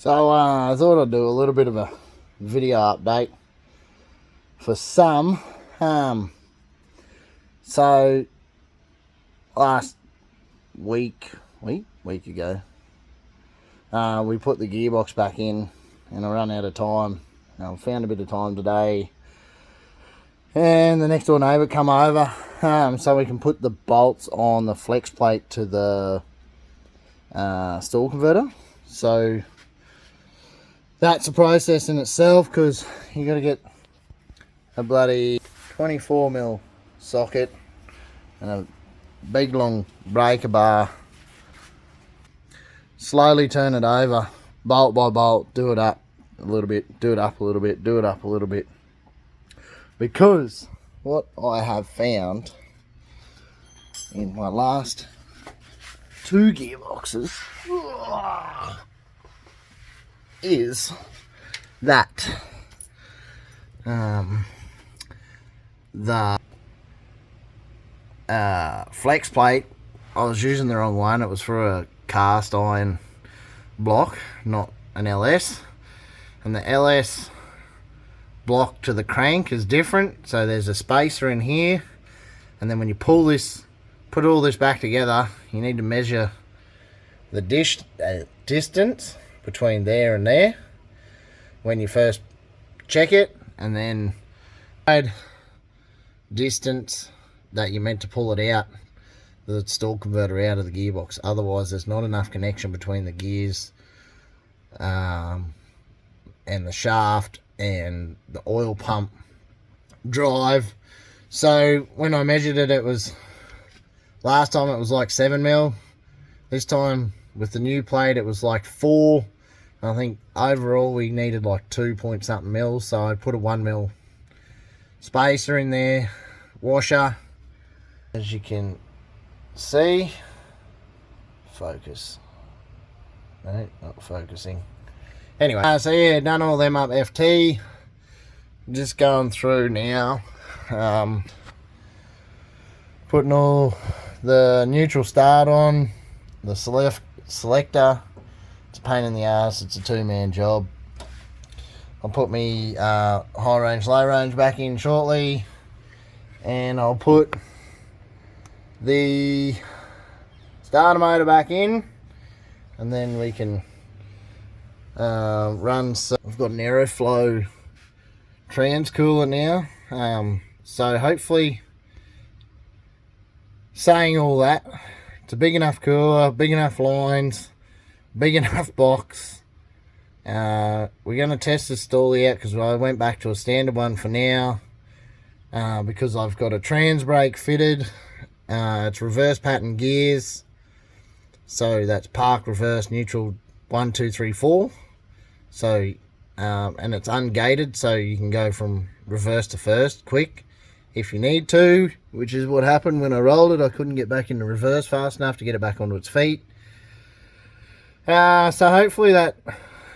So I thought I'd do a little bit of a video update for some. So last week ago, we put the gearbox back in, and I ran out of time. I found a bit of time today, and the next door neighbour come over, so we can put the bolts on the flex plate to the stall converter. So that's a process in itself, because you got to get a bloody 24mm socket and a big long breaker bar. Slowly turn it over, bolt by bolt, do it up a little bit, do it up a little bit, do it up a little bit. Because what I have found in my last two gearboxes is that the flex plate, I was using the wrong one. It was for a cast iron block, not an LS, and the LS block to the crank is different. So there's a spacer in here, and then when you pull this, put all this back together, you need to measure the distance between there and there when you first check it, and then add distance that you're meant to pull it out, the stall converter out of the gearbox. Otherwise there's not enough connection between the gears and the shaft and the oil pump drive. So when I measured it, it was, last time it was like 7mm. This time with the new plate it was like 4. I think overall we needed like 2 point something mils, so I put a 1mm spacer in there, washer. As you can see, focus. No, not focusing. Anyway, so yeah, done all them up FT. Just going through now, putting all the neutral start on, the selector. It's a pain in the ass, it's a two-man job. I'll put me high range, low range back in shortly, and I'll put the starter motor back in, and then we can run. So I've got an aeroflow trans cooler now, so hopefully, saying all that, it's a big enough cooler, big enough lines, big enough box. We're going to test the stall out, because I went back to a standard one for now, because I've got a trans brake fitted. It's reverse pattern gears, so that's park, reverse, neutral, 1 2 3 4. So and it's ungated, so you can go from reverse to first quick if you need to, which is what happened when I rolled it. I couldn't get back into reverse fast enough to get it back onto its feet. So hopefully that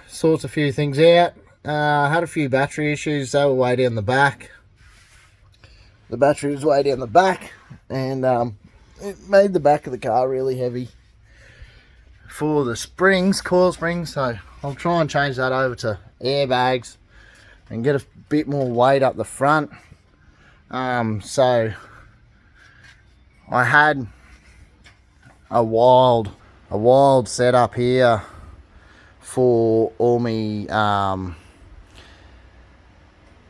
sorts a few things out. I had a few battery issues. They were way down the back. The battery was way down the back, and it made the back of the car really heavy for the springs, coil springs. So I'll try and change that over to airbags and get a bit more weight up the front. So I had a wild setup here for all me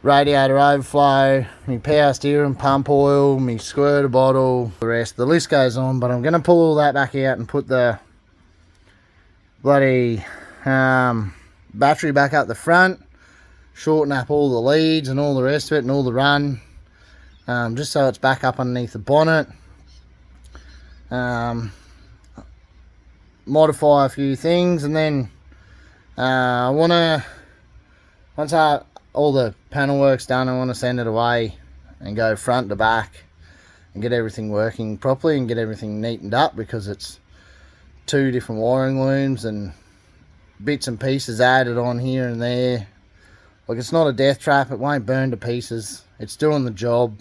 radiator overflow, me power steering pump oil, me squirter bottle, the rest. The list goes on, but I'm going to pull all that back out and put the bloody battery back up the front, shorten up all the leads and all the rest of it and all the run, just so it's back up underneath the bonnet. Modify a few things, and then I want to, once all the panel work's done, I want to send it away and go front to back and get everything working properly and get everything neatened up, because it's 2 different wiring looms and bits and pieces added on here and there. Like, it's not a death trap, it won't burn to pieces, it's doing the job,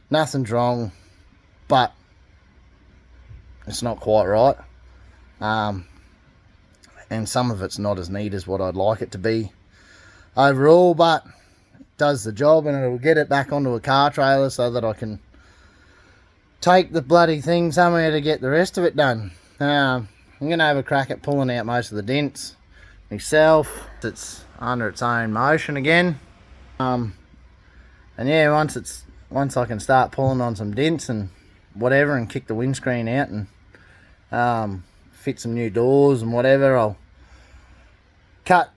nothing's wrong, but it's not quite right. and some of it's not as neat as what I'd like it to be overall, but it does the job, and it'll get it back onto a car trailer so that I can take the bloody thing somewhere to get the rest of it done. I'm going to have a crack at pulling out most of the dents myself. It's under its own motion again. And yeah, once I can start pulling on some dents and whatever, and kick the windscreen out and fit some new doors and whatever, I'll cut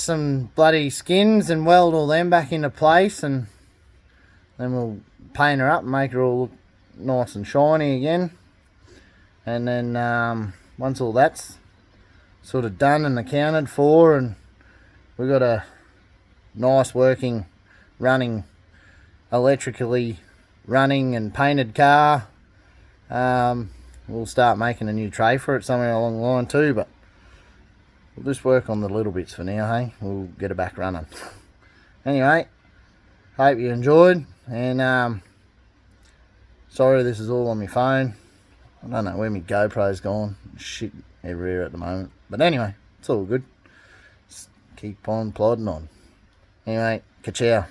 some bloody skins and weld all them back into place, and then we'll paint her up and make her all look nice and shiny again. And then once all that's sort of done and accounted for, and we've got a nice working, running, electrically running and painted car, we'll start making a new tray for it somewhere along the line too, but we'll just work on the little bits for now, hey? We'll get it back running. Anyway, hope you enjoyed, and sorry this is all on my phone. I don't know where my GoPro's gone. Shit everywhere at the moment. But anyway, it's all good. Just keep on plodding on. Anyway, ka-chow.